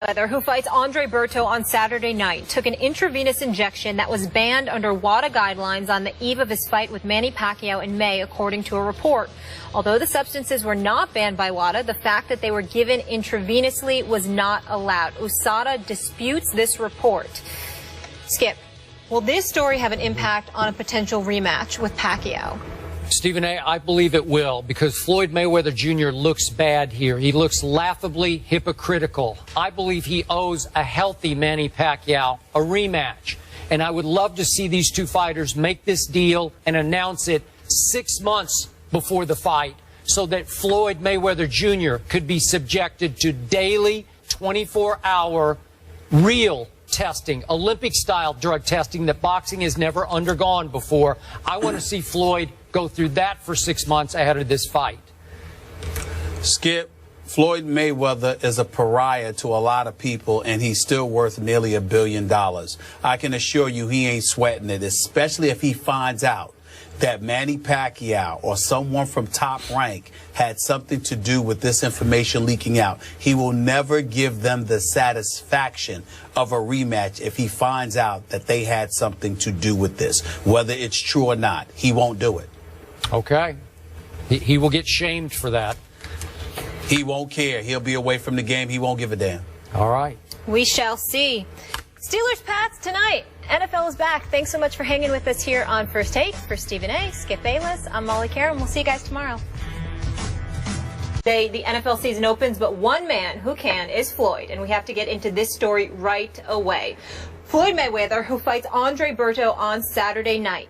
Mayweather, who fights Andre Berto on Saturday night, took an intravenous injection that was banned under WADA guidelines on the eve of his fight with Manny Pacquiao in May, according to a report. Although the substances were not banned by WADA, the fact that they were given intravenously was not allowed. USADA disputes this report. Skip, will this story have an impact on a potential rematch with Pacquiao? Stephen A., I believe it will, because Floyd Mayweather Jr. looks bad here. He looks laughably hypocritical. I believe he owes a healthy Manny Pacquiao a rematch. And I would love to see these two fighters make this deal and announce it 6 months before the fight so that Floyd Mayweather Jr. could be subjected to daily 24-hour real testing, Olympic-style drug testing that boxing has never undergone before. I want to see Floyd go through that for 6 months ahead of this fight. Skip, Floyd Mayweather is a pariah to a lot of people, and he's still worth nearly $1 billion. I can assure you he ain't sweating it, especially if he finds out that Manny Pacquiao or someone from Top Rank had something to do with this information leaking out. He will never give them the satisfaction of a rematch if he finds out that they had something to do with this. Whether it's true or not, he won't do it. Okay. He will get shamed for that. He won't care. He'll be away from the game. He won't give a damn. All right. We shall see. Steelers Pats tonight. NFL is back. Thanks so much for hanging with us here on First Take. For Stephen A., Skip Bayless, I'm Molly Karen. We'll see you guys tomorrow. Today, the NFL season opens, but one man who can is Floyd, and we have to get into this story right away. Floyd Mayweather, who fights Andre Berto on Saturday night,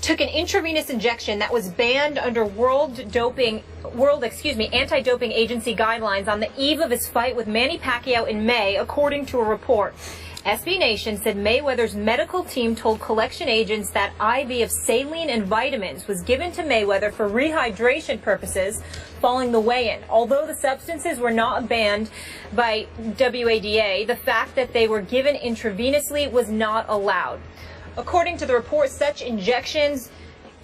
took an intravenous injection that was banned under anti-doping agency guidelines on the eve of his fight with Manny Pacquiao in May, according to a report. SB Nation said Mayweather's medical team told collection agents that IV of saline and vitamins was given to Mayweather for rehydration purposes following the weigh-in. Although the substances were not banned by WADA, the fact that they were given intravenously was not allowed. According to the report, such injections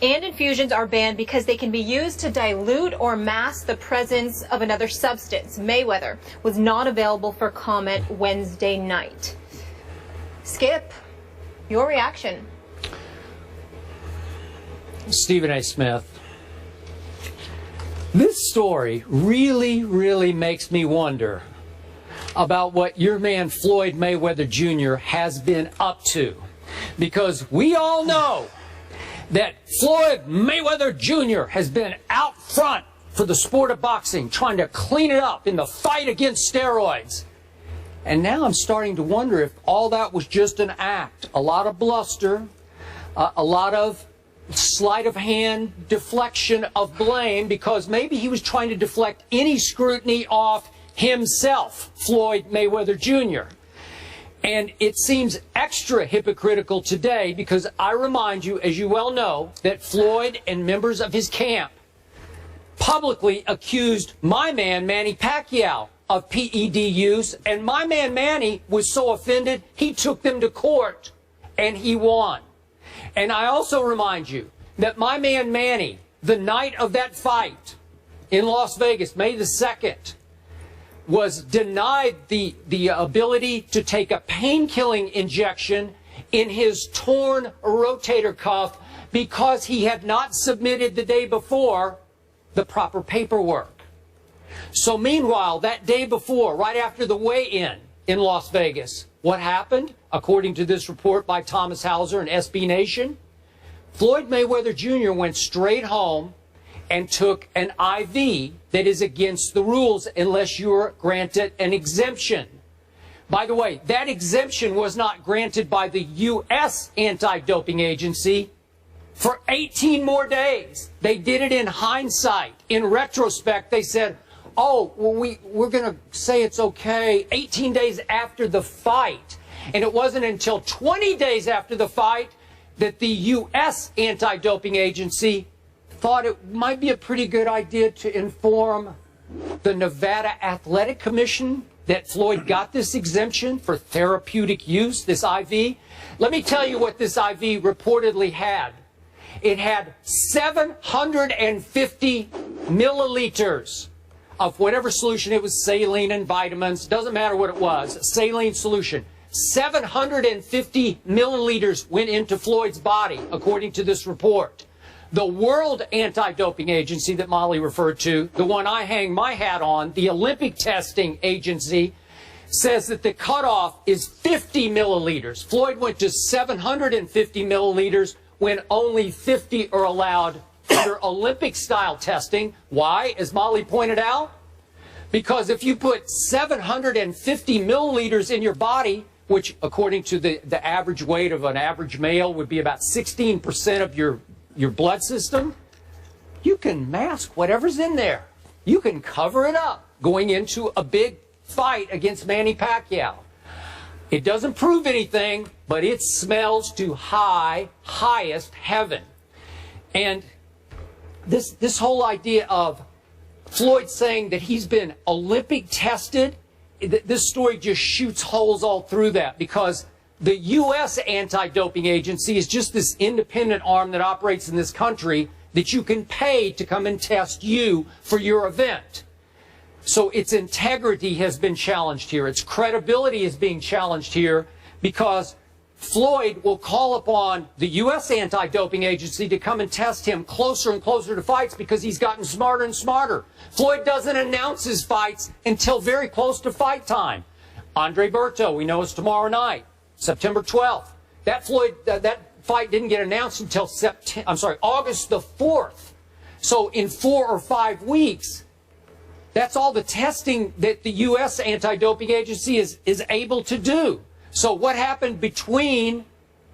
and infusions are banned because they can be used to dilute or mask the presence of another substance. Mayweather was not available for comment Wednesday night. Skip, your reaction. Stephen A. Smith, this story really makes me wonder about what your man Floyd Mayweather Jr. has been up to. Because we all know that Floyd Mayweather Jr. has been out front for the sport of boxing, trying to clean it up in the fight against steroids. And now I'm starting to wonder if all that was just an act. A lot of bluster, a lot of sleight of hand, deflection of blame, because maybe he was trying to deflect any scrutiny off himself, Floyd Mayweather Jr. And it seems extra hypocritical today because I remind you, as you well know, that Floyd and members of his camp publicly accused my man, Manny Pacquiao, of PED use, and my man Manny was so offended he took them to court and he won. And I also remind you that my man Manny, the night of that fight in Las Vegas, May the 2nd, was denied the ability to take a pain-killing injection in his torn rotator cuff because he had not submitted the day before the proper paperwork. So meanwhile, that day before, right after the weigh-in in Las Vegas, what happened? According to this report by Thomas Hauser and SB Nation, Floyd Mayweather Jr. went straight home and took an IV that is against the rules unless you're granted an exemption. By the way, that exemption was not granted by the U.S. anti-doping agency for 18 more days. They did it in hindsight. In retrospect, they said, oh, well, we're going to say it's okay 18 days after the fight. And it wasn't until 20 days after the fight that the U.S. anti-doping agency thought it might be a pretty good idea to inform the Nevada Athletic Commission that Floyd got this exemption for therapeutic use, this IV. Let me tell you what this IV reportedly had. It had 750 milliliters of whatever solution, it was saline and vitamins, doesn't matter what it was, saline solution. 750 milliliters went into Floyd's body, according to this report. The World Anti-Doping Agency that Molly referred to, the one I hang my hat on, the Olympic Testing Agency, says that the cutoff is 50 milliliters. Floyd went to 750 milliliters when only 50 are allowed under Olympic-style testing. Why? As Molly pointed out, because if you put 750 milliliters in your body, which according to the average weight of an average male would be about 16% of your blood system, you can mask whatever's in there. You can cover it up going into a big fight against Manny Pacquiao. It doesn't prove anything, but it smells to highest heaven. And this whole idea of Floyd saying that he's been Olympic tested, this story just shoots holes all through that, because the U.S. Anti-Doping Agency is just this independent arm that operates in this country that you can pay to come and test you for your event. So its integrity has been challenged here. Its credibility is being challenged here because Floyd will call upon the U.S. Anti-Doping Agency to come and test him closer and closer to fights because he's gotten smarter and smarter. Floyd doesn't announce his fights until very close to fight time. Andre Berto, we know, is tomorrow night, September 12th. That fight didn't get announced until August the 4th. So in 4 or 5 weeks, that's all the testing that the U.S. Anti-Doping Agency is able to do. So what happened between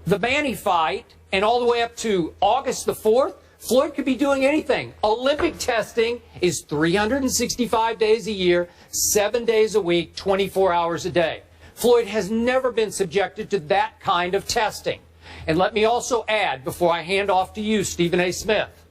the Manny fight and all the way up to August the 4th? Floyd could be doing anything. Olympic testing is 365 days a year, 7 days a week, 24 hours a day. Floyd has never been subjected to that kind of testing. And let me also add, before I hand off to you, Stephen A. Smith,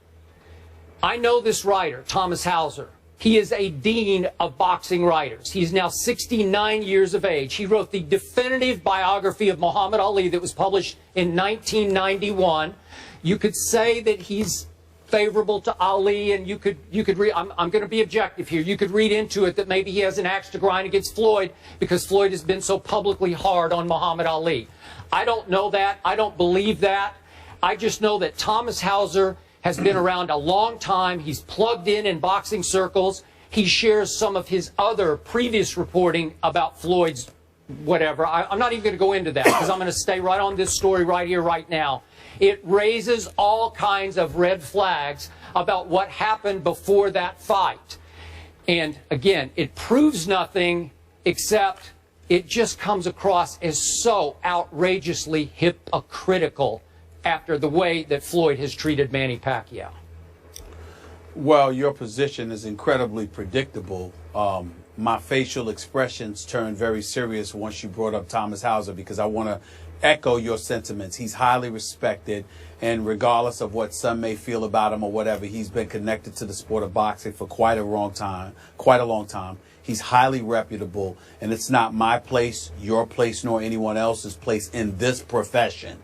I know this writer, Thomas Hauser. He is a dean of boxing writers. He's now 69 years of age. He wrote the definitive biography of Muhammad Ali that was published in 1991. You could say that he's favorable to Ali, and you could read, I'm going to be objective here. You could read into it that maybe he has an axe to grind against Floyd because Floyd has been so publicly hard on Muhammad Ali. I don't know that. I don't believe that. I just know that Thomas Hauser has been around a long time. He's plugged in boxing circles. He shares some of his other previous reporting about Floyd's whatever. I'm not even going to go into that because I'm going to stay right on this story right here, right now. It raises all kinds of red flags about what happened before that fight. And again, it proves nothing except it just comes across as so outrageously hypocritical after the way that Floyd has treated Manny Pacquiao. Well, your position is incredibly predictable. My facial expressions turned very serious once you brought up Thomas Hauser because I want to echo your sentiments. He's highly respected, and regardless of what some may feel about him or whatever, he's been connected to the sport of boxing for quite a long time. He's highly reputable, and it's not my place, your place, nor anyone else's place in this profession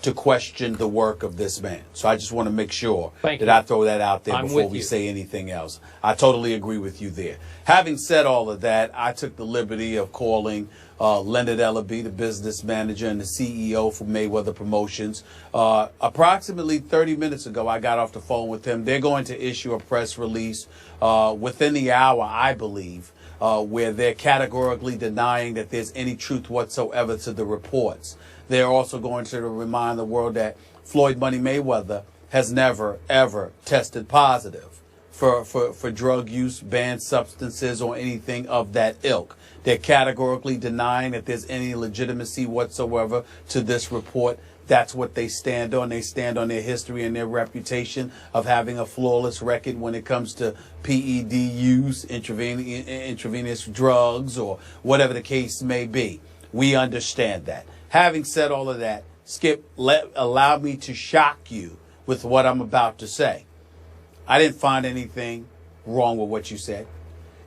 to question the work of this man. So I just want to make sure that I throw that out there before we say anything else. I totally agree with you there. Having said all of that, I took the liberty of calling Leonard Ellaby, the business manager and the CEO for Mayweather Promotions. Approximately 30 minutes ago, I got off the phone with him. They're going to issue a press release within the hour, I believe, where they're categorically denying that there's any truth whatsoever to the reports. They're also going to remind the world that Floyd Money Mayweather has never, ever tested positive for drug use, banned substances, or anything of that ilk. They're categorically denying that there's any legitimacy whatsoever to this report. That's what they stand on. They stand on their history and their reputation of having a flawless record when it comes to PED use, intravenous drugs, or whatever the case may be. We understand that. Having said all of that, Skip, allow me to shock you with what I'm about to say. I didn't find anything wrong with what you said.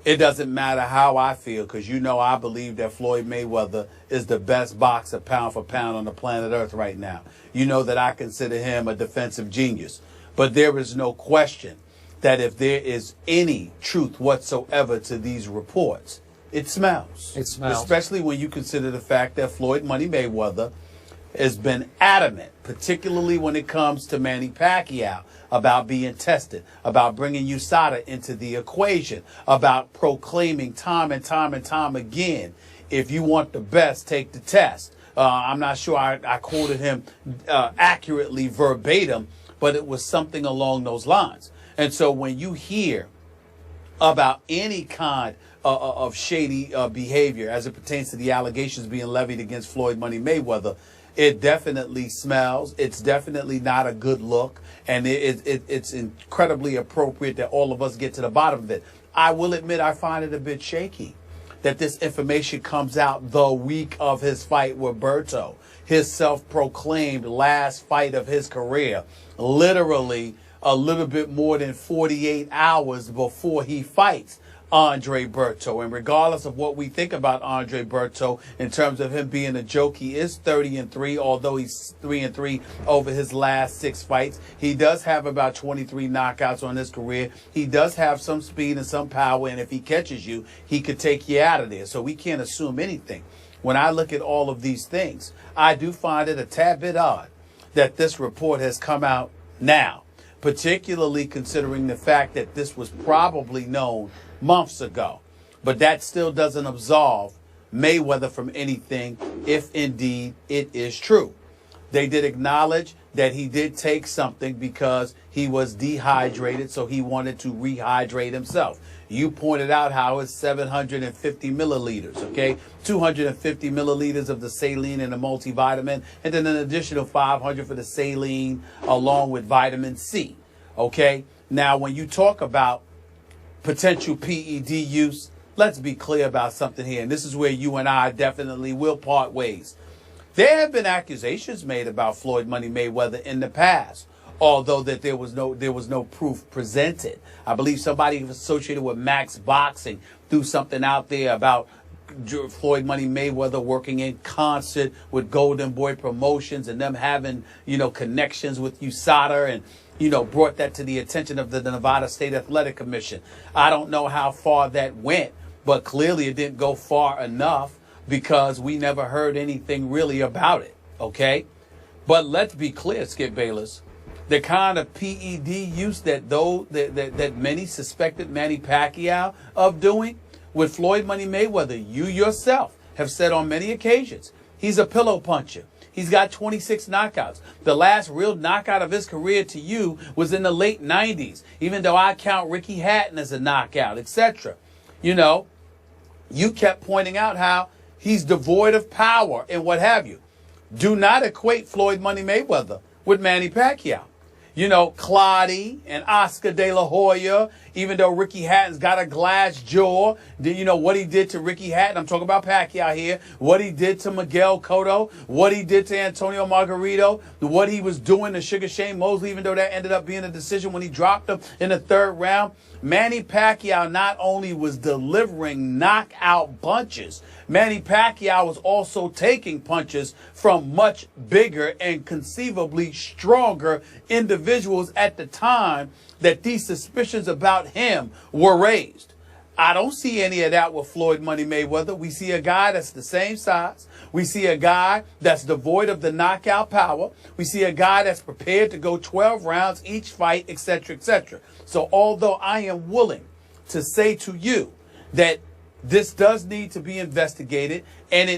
It doesn't matter how I feel, because you know I believe that Floyd Mayweather is the best boxer pound for pound on the planet Earth right now. You know that I consider him a defensive genius. But there is no question that if there is any truth whatsoever to these reports, it smells. It smells. Especially when you consider the fact that Floyd Money Mayweather has been adamant, particularly when it comes to Manny Pacquiao, about being tested, about bringing USADA into the equation, about proclaiming time and time and time again, if you want the best, take the test. I'm not sure I quoted him accurately verbatim, but it was something along those lines. And so when you hear about any kind of shady behavior as it pertains to the allegations being levied against Floyd Money Mayweather, it definitely smells. It's definitely not a good look. And it's incredibly appropriate that all of us get to the bottom of it. I will admit I find it a bit shaky that this information comes out the week of his fight with Berto, his self-proclaimed last fight of his career, literally a little bit more than 48 hours before he fights Andre Berto. And regardless of what we think about Andre Berto in terms of him being a joke, he is 30-3, although he's 3-3 over his last 6 fights. He does have about 23 knockouts on his career. He does have some speed and some power, and if he catches you, he could take you out of there. So we can't assume anything. When I look at all of these things, I do find it a tad bit odd that this report has come out now, particularly considering the fact that this was probably known months ago. But that still doesn't absolve Mayweather from anything if indeed it is true. They did acknowledge that he did take something because he was dehydrated, so he wanted to rehydrate himself. You pointed out how it's 750 milliliters, okay? 250 milliliters of the saline and the multivitamin, and then an additional 500 for the saline along with vitamin C, okay? Now, when you talk about potential PED use, let's be clear about something here, and this is where you and I definitely will part ways. There have been accusations made about Floyd Money Mayweather in the past, although that there was no proof presented. I believe somebody associated with Max Boxing threw something out there about Floyd Money Mayweather working in concert with Golden Boy Promotions and them having, connections with USADA and, brought that to the attention of the Nevada State Athletic Commission. I don't know how far that went, but clearly it didn't go far enough because we never heard anything really about it, okay? But let's be clear, Skip Bayless, the kind of PED use that many suspected Manny Pacquiao of doing with Floyd Money Mayweather, you yourself have said on many occasions, he's a pillow puncher. He's got 26 knockouts. The last real knockout of his career to you was in the late 90s, even though I count Ricky Hatton as a knockout, etc. You kept pointing out how he's devoid of power and what have you. Do not equate Floyd Money Mayweather with Manny Pacquiao. Clottey and Oscar De La Hoya, even though Ricky Hatton's got a glass jaw, what he did to Ricky Hatton, I'm talking about Pacquiao here, what he did to Miguel Cotto, what he did to Antonio Margarito, what he was doing to Sugar Shane Mosley, even though that ended up being a decision when he dropped him in the 3rd round. Manny Pacquiao not only was delivering knockout punches, Manny Pacquiao was also taking punches from much bigger and conceivably stronger individuals at the time that these suspicions about him were raised. I don't see any of that with Floyd Money Mayweather. We see a guy that's the same size. We see a guy that's devoid of the knockout power. We see a guy that's prepared to go 12 rounds each fight, etc., etc. So although I am willing to say to you that this does need to be investigated and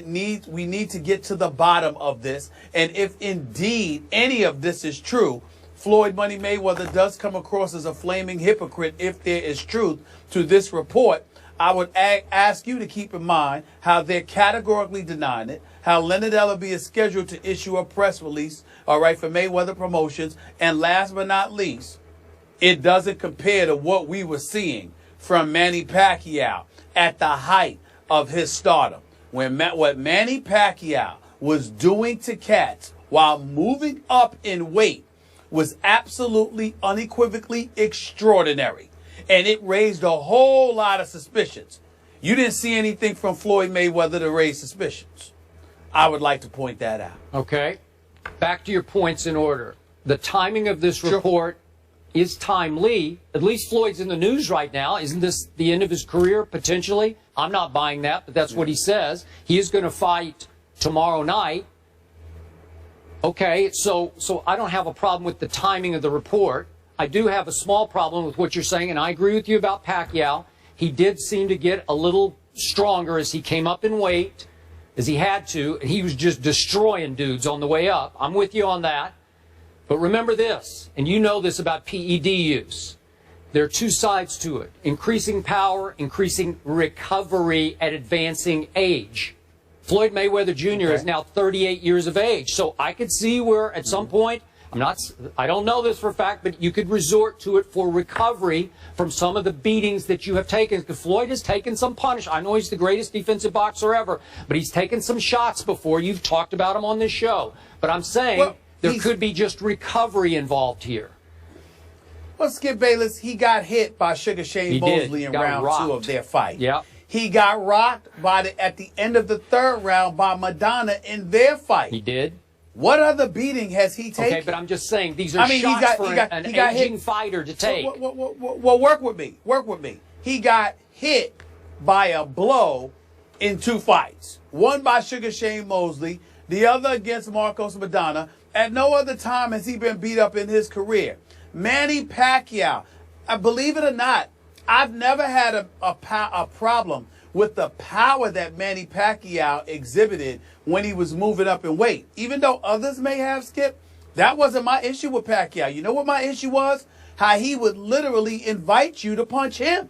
we need to get to the bottom of this, and if indeed any of this is true, Floyd Money Mayweather does come across as a flaming hypocrite if there is truth to this report, I would ask you to keep in mind how they're categorically denying it, how Leonard Ellaby is scheduled to issue a press release, for Mayweather Promotions, and last but not least, it doesn't compare to what we were seeing from Manny Pacquiao at the height of his stardom. What Manny Pacquiao was doing to cats while moving up in weight was absolutely unequivocally extraordinary. And it raised a whole lot of suspicions. You didn't see anything from Floyd Mayweather to raise suspicions. I would like to point that out. Okay. Back to your points in order. The timing of this report is timely. At least Floyd's in the news right now. Isn't this the end of his career, potentially? I'm not buying that, but that's what he says. He is going to fight tomorrow night. Okay, so I don't have a problem with the timing of the report. I do have a small problem with what you're saying, and I agree with you about Pacquiao. He did seem to get a little stronger as he came up in weight, as he had to. He was just destroying dudes on the way up. I'm with you on that. But remember this, and you know this about PED use. There are two sides to it. Increasing power, increasing recovery at advancing age. Floyd Mayweather Jr. is now 38 years of age. So I could see where at some point, I don't know this for a fact, but you could resort to it for recovery from some of the beatings that you have taken. Because Floyd has taken some punish. I know he's the greatest defensive boxer ever, but he's taken some shots before. You've talked about him on this show. But I'm saying there could be just recovery involved here. Well, Skip Bayless, he got hit by Sugar Shane Mosley in round 2 of their fight. Yeah. He got rocked at the end of the 3rd round by Madonna in their fight. He did. What other beating has he taken? Okay, but I'm just saying these are shots for an aging fighter to take. Well, work with me. Work with me. He got hit by a blow in 2 fights. One by Sugar Shane Mosley, the other against Marcos Madonna. At no other time has he been beat up in his career. Manny Pacquiao, believe it or not, I've never had a problem with the power that Manny Pacquiao exhibited when he was moving up in weight. Even though others may have, Skip, that wasn't my issue with Pacquiao. You know what my issue was? How he would literally invite you to punch him.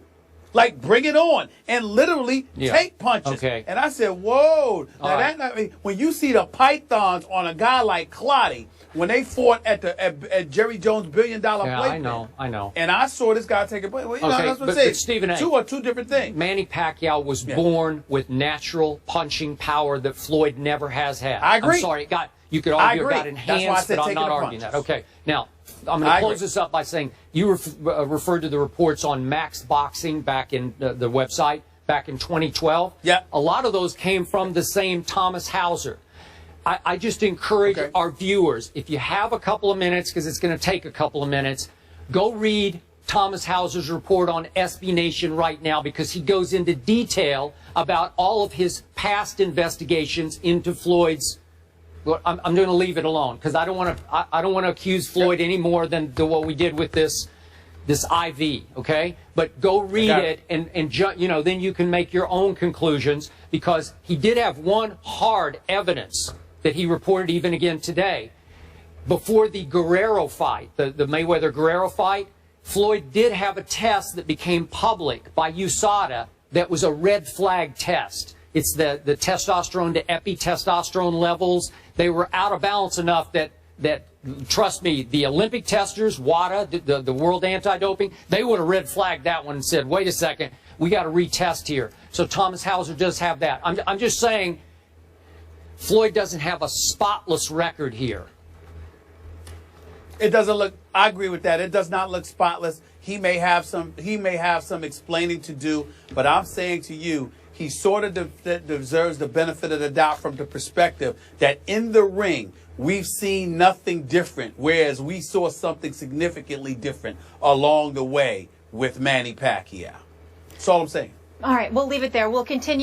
Like, bring it on, and literally take punches. Okay. And I said, whoa. Now when you see the pythons on a guy like Clottey, when they fought at Jerry Jones' $1 billion plate. I know. And I saw this guy take a play. Well, that's what I'm saying. Stephen A. Two different things. Manny Pacquiao was born with natural punching power that Floyd never has had. I agree. I'm sorry, you could argue about enhanced, but I'm not arguing that. Okay. Now, I'm going to close this up by saying you referred to the reports on Max Boxing back in the website back in 2012. Yeah. A lot of those came from the same Thomas Hauser. I just encourage our viewers, if you have a couple of minutes, because it's going to take a couple of minutes, go read Thomas Hauser's report on SB Nation right now, because he goes into detail about all of his past investigations into Floyd's. Well, I'm going to leave it alone because I don't want to accuse Floyd any more than what we did with this IV. Okay, but go read it and then you can make your own conclusions, because he did have one hard evidence that he reported even again today. Before the Guerrero fight, the Mayweather-Guerrero fight, Floyd did have a test that became public by USADA that was a red flag test. It's the testosterone to epitestosterone levels. They were out of balance enough that trust me, the Olympic testers, WADA, the World Anti-Doping, they would have red flagged that one and said, wait a second, we got to retest here. So Thomas Hauser does have that. I'm just saying, Floyd doesn't have a spotless record here. It doesn't look. I agree with that. It does not look spotless. He may have some explaining to do. But I'm saying to you, he sort of deserves the benefit of the doubt from the perspective that in the ring we've seen nothing different, whereas we saw something significantly different along the way with Manny Pacquiao. That's all I'm saying. All right, we'll leave it there. We'll continue.